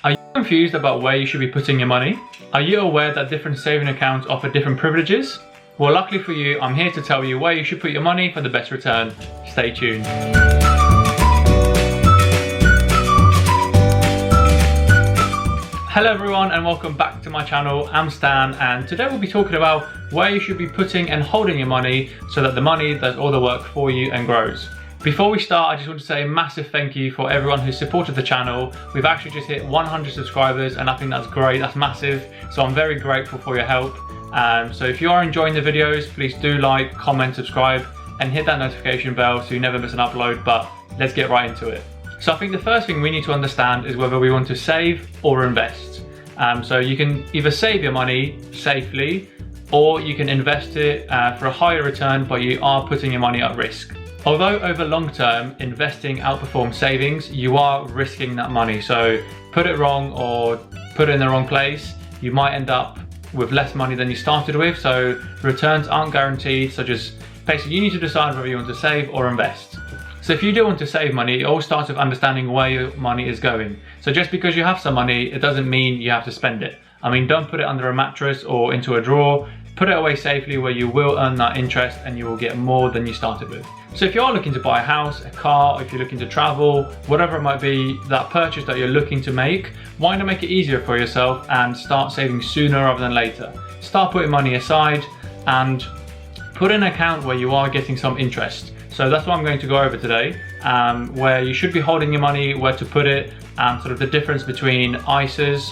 Are you confused about where you should be putting your money? Are you aware that different saving accounts offer different privileges? Well, luckily for you, I'm here to tell you where you should put your money for the best return. Stay tuned. Hello everyone and welcome back to my channel. I'm Stan and today we'll be talking about where you should be putting and holding your money so that the money does all the work for you and grows. Before we start, I just want to say a massive thank you for everyone who supported the channel. We've actually just hit 100 subscribers and I think that's great, that's massive. So I'm very grateful for your help. So if you are enjoying the videos, please do like, comment, subscribe and hit that notification bell so you never miss an upload, but let's get right into it. So I think the first thing we need to understand is whether we want to save or invest. So you can either save your money safely or you can invest it for a higher return, but you are putting your money at risk. Although over long term, investing outperforms savings, you are risking that money. So put it wrong or put it in the wrong place, you might end up with less money than you started with. So returns aren't guaranteed. So just basically you need to decide whether you want to save or invest. So if you do want to save money, it all starts with understanding where your money is going. So just because you have some money, it doesn't mean you have to spend it. I mean, don't put it under a mattress or into a drawer. Put it away safely where you will earn that interest and you will get more than you started with. So if you are looking to buy a house, a car, or if you're looking to travel, whatever it might be, that purchase that you're looking to make, why not make it easier for yourself and start saving sooner rather than later? Start putting money aside and put in an account where you are getting some interest. So that's what I'm going to go over today, where you should be holding your money, where to put it, and sort of the difference between ISAs,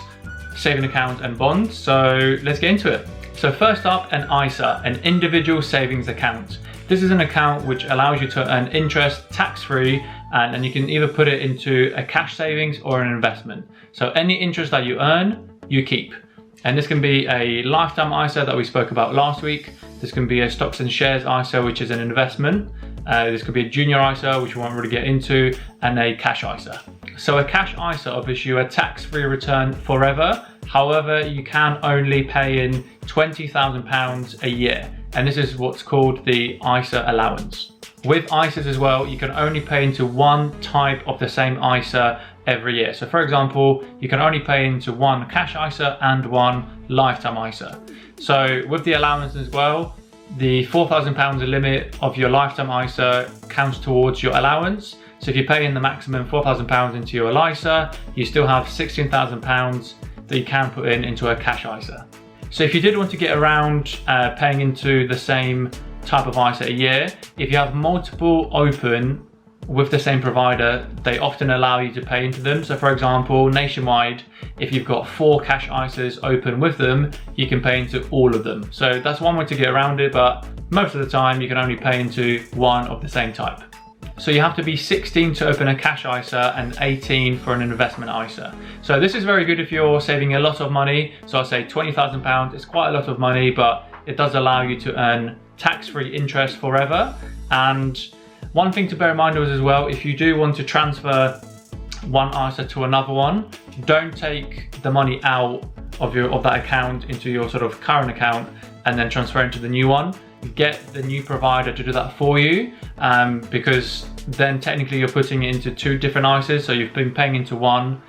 saving accounts and bonds. So let's get into it. So first up, an ISA, an individual savings account. This is an account which allows you to earn interest tax-free, and you can either put it into a cash savings or an investment. So any interest that you earn, you keep. And this can be a lifetime ISA that we spoke about last week. This can be a stocks and shares ISA, which is an investment. This could be a junior ISA, which we won't really get into, and a cash ISA. So a cash ISA offers you a tax-free return forever. However, you can only pay in £20,000 a year. And this is what's called the ISA allowance. With ISAs as well, you can only pay into one type of the same ISA every year. So for example, you can only pay into one cash ISA and one lifetime ISA. So with the allowance as well, the £4,000 limit of your lifetime ISA counts towards your allowance. So if you pay in the maximum £4,000 into your ISA, you still have £16,000 that you can put into a cash ISA. So if you did want to get around paying into the same type of ISA a year, if you have multiple open with the same provider, they often allow you to pay into them. So for example, nationwide, if you've got 4 cash ISAs open with them, you can pay into all of them. So that's one way to get around it, but most of the time you can only pay into one of the same type. So you have to be 16 to open a cash ISA and 18 for an investment ISA. So this is very good if you're saving a lot of money. So I'll say £20,000, it's quite a lot of money, but it does allow you to earn tax-free interest forever. And one thing to bear in mind as well, if you do want to transfer one ISA to another one, don't take the money out of that account into your sort of current account and then transfer it to the new one. Get the new provider to do that for you, because then technically you're putting it into 2 different ISAs. So you've been paying into one,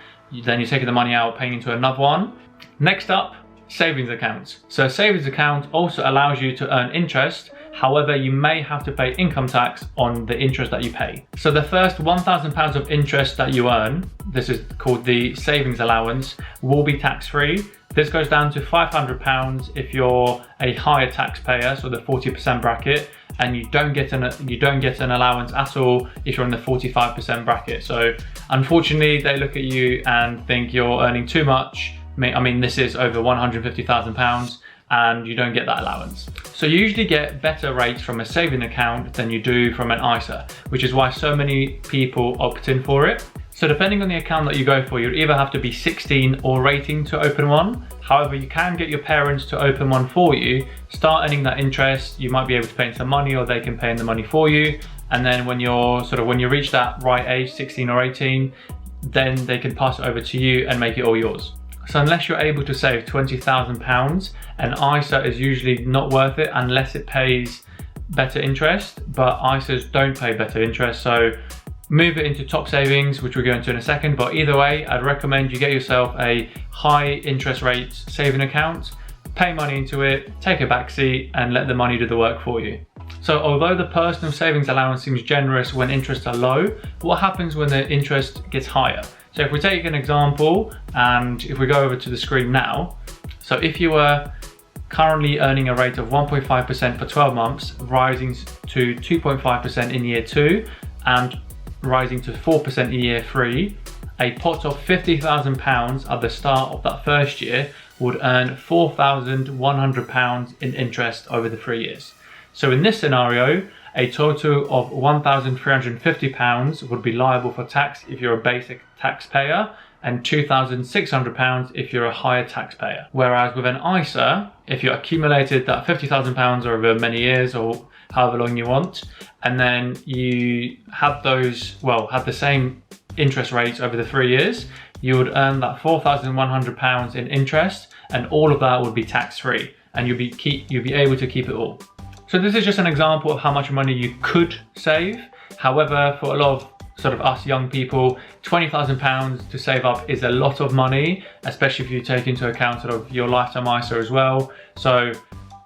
then you're taking the money out, paying into another one. Next up, savings accounts. So a savings account also allows you to earn interest. However, you may have to pay income tax on the interest that you pay. So the first £1,000 of interest that you earn, this is called the savings allowance, will be tax-free. This goes down to £500 if you're a higher taxpayer, so the 40% bracket, and you don't get an allowance at all if you're in the 45% bracket. So unfortunately, they look at you and think you're earning too much. I mean, this is over £150,000 and you don't get that allowance. So you usually get better rates from a saving account than you do from an ISA, which is why so many people opt in for it. So depending on the account that you go for, you'll either have to be 16 or 18 to open one. However, you can get your parents to open one for you, start earning that interest. You might be able to pay in some money or they can pay in the money for you. And then when you reach that right age, 16 or 18, then they can pass it over to you and make it all yours. So unless you're able to save £20,000, an ISA is usually not worth it unless it pays better interest, but ISAs don't pay better interest. So move it into top savings, which we'll go into in a second. But either way, I'd recommend you get yourself a high interest rate saving account, pay money into it, take a back seat, and let the money do the work for you. So although the personal savings allowance seems generous when interests are low, what happens when the interest gets higher? So if we take an example, and if we go over to the screen now, so if you were currently earning a rate of 1.5% for 12 months, rising to 2.5% in year 2, and rising to 4% in year 3, a pot of £50,000 at the start of that first year would earn £4,100 in interest over the 3 years. So in this scenario, a total of £1,350 would be liable for tax if you're a basic taxpayer, and £2,600 if you're a higher taxpayer. Whereas with an ISA, if you accumulated that £50,000 over many years or however long you want, and then you had the same interest rates over the 3 years, you would earn that £4,100 in interest, and all of that would be tax-free, and you'll be able to keep it all. So this is just an example of how much money you could save. However, for a lot of sort of us young people, £20,000 to save up is a lot of money, especially if you take into account sort of your lifetime ISA as well. So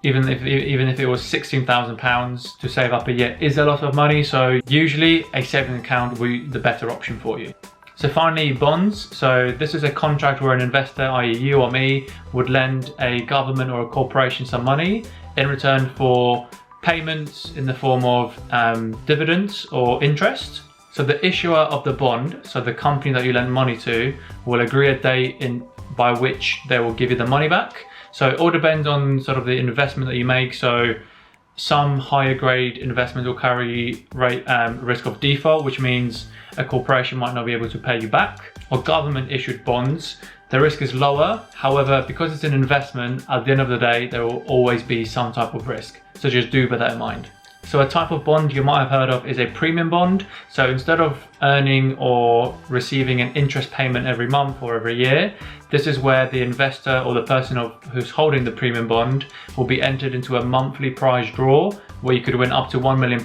even if it was £16,000 to save up a year is a lot of money. So usually a savings account will be the better option for you. So finally, bonds. So this is a contract where an investor, i.e. you or me, would lend a government or a corporation some money in return for payments in the form of dividends or interest. So the issuer of the bond, so the company that you lend money to, will agree a date by which they will give you the money back. So it all depends on sort of the investment that you make. So some higher grade investments will carry risk of default, which means a corporation might not be able to pay you back. Or government issued bonds, the risk is lower. However, because it's an investment, at the end of the day, there will always be some type of risk. So just do bear that in mind. So a type of bond you might have heard of is a premium bond. So instead of earning or receiving an interest payment every month or every year, this is where the investor or the person who's holding the premium bond will be entered into a monthly prize draw where you could win up to £1 million.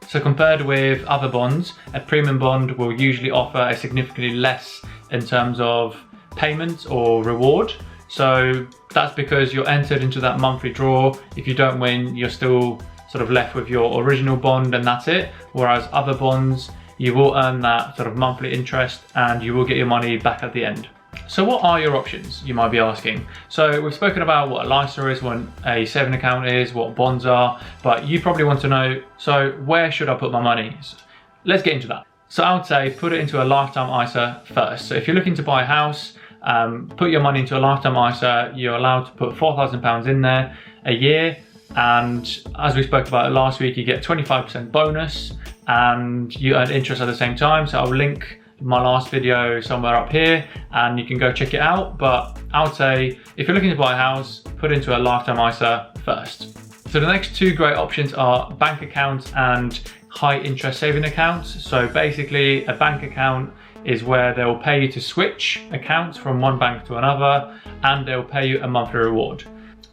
So compared with other bonds, a premium bond will usually offer a significantly less in terms of payments or reward. So that's because you're entered into that monthly draw. If you don't win, you're still sort of left with your original bond and that's it. Whereas other bonds, you will earn that sort of monthly interest and you will get your money back at the end. So what are your options, you might be asking? So we've spoken about what a ISA is, what a saving account is, what bonds are, but you probably want to know, so where should I put my money? Let's get into that. So I would say put it into a lifetime ISA first. So if you're looking to buy a house, put your money into a lifetime ISA. You're allowed to put £4,000 in there a year. And as we spoke about last week, you get 25% bonus and you earn interest at the same time. So I'll link my last video somewhere up here and you can go check it out. But I would say if you're looking to buy a house, put into a lifetime ISA first. So the next two great options are bank accounts and high interest saving accounts. So basically a bank account is where they'll pay you to switch accounts from one bank to another and they'll pay you a monthly reward.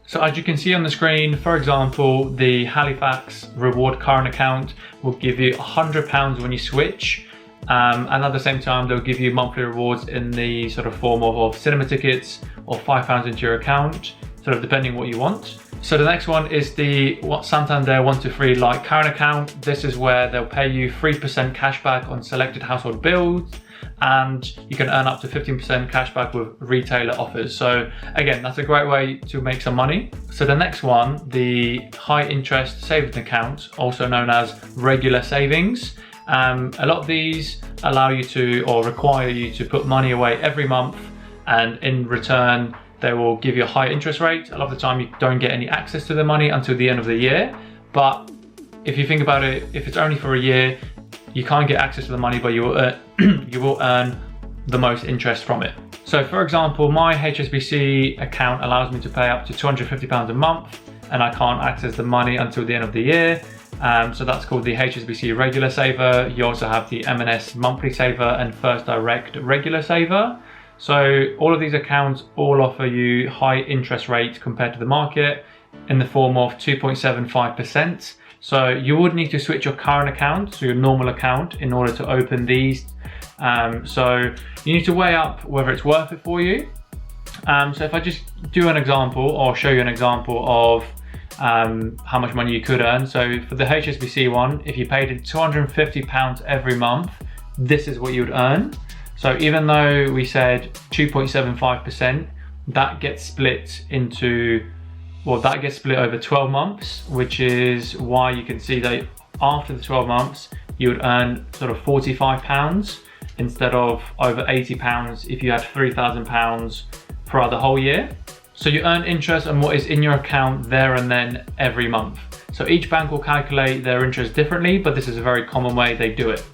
So as you can see on the screen, for example, the Halifax Reward Current Account will give you £100 when you switch. And at the same time, they'll give you monthly rewards in the sort of form of cinema tickets or £5 into your account, sort of depending what you want. So the next one is the Santander 1 to 3 Light Current Account. This is where they'll pay you 3% cashback on selected household bills, and you can earn up to 15% cashback with retailer offers. So again, that's a great way to make some money. So the next one, the high interest savings account, also known as regular savings. A lot of these allow you to or require you to put money away every month, and in return they will give you a high interest rate. A lot of the time you don't get any access to the money until the end of the year, but if you think about it, if it's only for a year, you can't get access to the money, but you will earn the most interest from it. So for example, my HSBC account allows me to pay up to £250 a month, and I can't access the money until the end of the year. So that's called the HSBC Regular Saver. You also have the M&S Monthly Saver and First Direct Regular Saver. So all of these accounts all offer you high interest rates compared to the market in the form of 2.75%. So you would need to switch your current account, so your normal account, in order to open these. So you need to weigh up whether it's worth it for you. So if I just do an example, or show you an example of how much money you could earn. So for the HSBC one, if you paid in £250 every month, this is what you would earn. So even though we said 2.75%, that gets split over 12 months, which is why you can see that after the 12 months, you would earn sort of £45 instead of over £80 if you had £3,000 throughout the whole year. So you earn interest on what is in your account there and then every month. So each bank will calculate their interest differently, but this is a very common way they do it.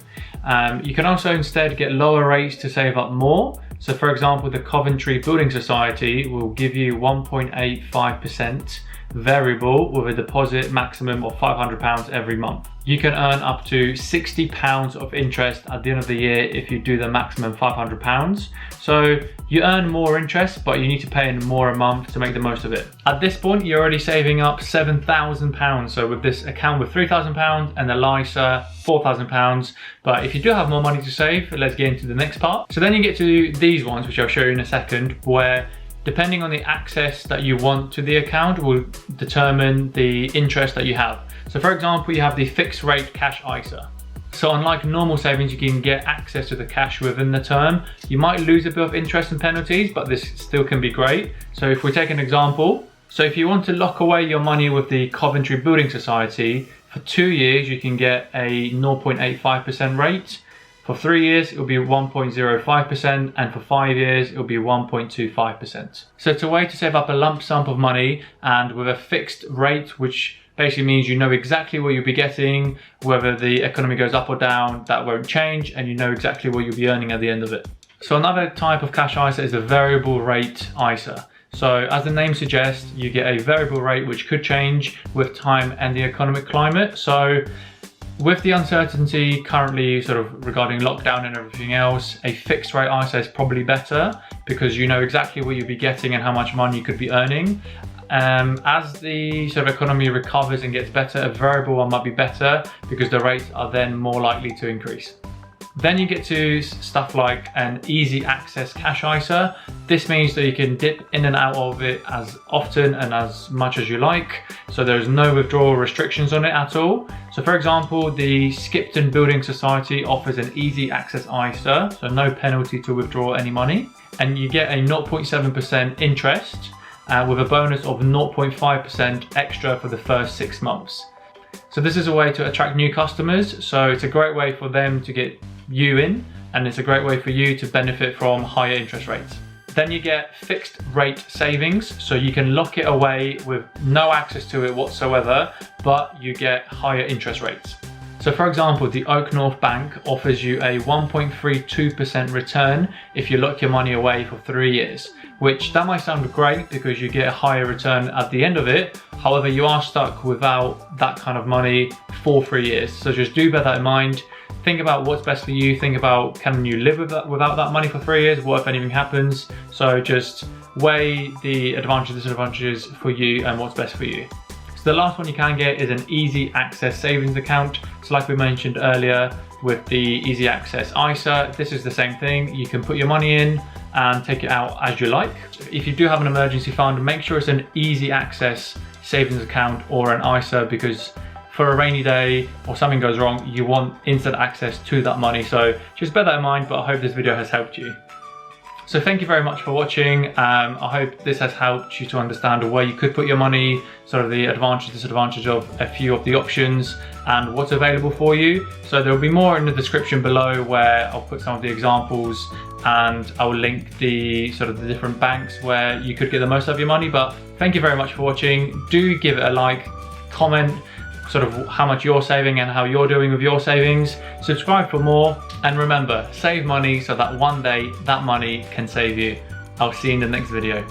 You can also instead get lower rates to save up more. So for example, the Coventry Building Society will give you 1.85% variable with a deposit maximum of £500 every month. You can earn up to £60 of interest at the end of the year if you do the maximum £500. So you earn more interest, but you need to pay in more a month to make the most of it. At this point, you're already saving up £7,000. So with this account with £3,000 and the LISA, £4,000. But if you do have more money to save, let's get into the next part. So then you get to these ones, which I'll show you in a second, where depending on the access that you want to the account will determine the interest that you have. So for example, you have the fixed rate cash ISA. So unlike normal savings, you can get access to the cash within the term. You might lose a bit of interest and penalties, but this still can be great. So if we take an example, so if you want to lock away your money with the Coventry Building Society, for 2 years, you can get a 0.85% rate. For 3 years, it'll be 1.05%, and for 5 years, it'll be 1.25%. So it's a way to save up a lump sum of money, and with a fixed rate, which basically means you know exactly what you'll be getting, whether the economy goes up or down, that won't change, and you know exactly what you'll be earning at the end of it. So another type of cash ISA is a variable rate ISA. So as the name suggests, you get a variable rate which could change with time and the economic climate. So with the uncertainty currently sort of regarding lockdown and everything else, a fixed rate ISA is probably better because you know exactly what you'll be getting and how much money you could be earning. As the sort of economy recovers and gets better, a variable one might be better because the rates are then more likely to increase. Then you get to stuff like an easy access cash ISA. This means that you can dip in and out of it as often and as much as you like. So there's no withdrawal restrictions on it at all. So for example, the Skipton Building Society offers an easy access ISA, so no penalty to withdraw any money. And you get a 0.7% interest with a bonus of 0.5% extra for the first 6 months. So this is a way to attract new customers. So it's a great way for them to get you in, and it's a great way for you to benefit from higher interest rates. Then you get fixed rate savings, so you can lock it away with no access to it whatsoever, but you get higher interest rates. So for example, the Oak North Bank offers you a 1.32% return if you lock your money away for 3 years, which that might sound great because you get a higher return at the end of it. However, you are stuck without that kind of money for 3 years. So just do bear that in mind. Think about what's best for you. Think about, can you live without that money for 3 years? What if anything happens? So just weigh the advantages and disadvantages for you and what's best for you. So the last one you can get is an easy access savings account. So like we mentioned earlier with the easy access ISA, this is the same thing. You can put your money in and take it out as you like. If you do have an emergency fund, make sure it's an easy access savings account or an ISA, because for a rainy day or something goes wrong, you want instant access to that money. So just bear that in mind, but I hope this video has helped you. So thank you very much for watching. I hope this has helped you to understand where you could put your money, sort of the advantage, disadvantage of a few of the options and what's available for you. So there will be more in the description below where I'll put some of the examples, and I will link the sort of the different banks where you could get the most of your money. But thank you very much for watching. Do give it a like, comment sort of how much you're saving and how you're doing with your savings. Subscribe for more, and remember, save money so that one day that money can save you. I'll see you in the next video.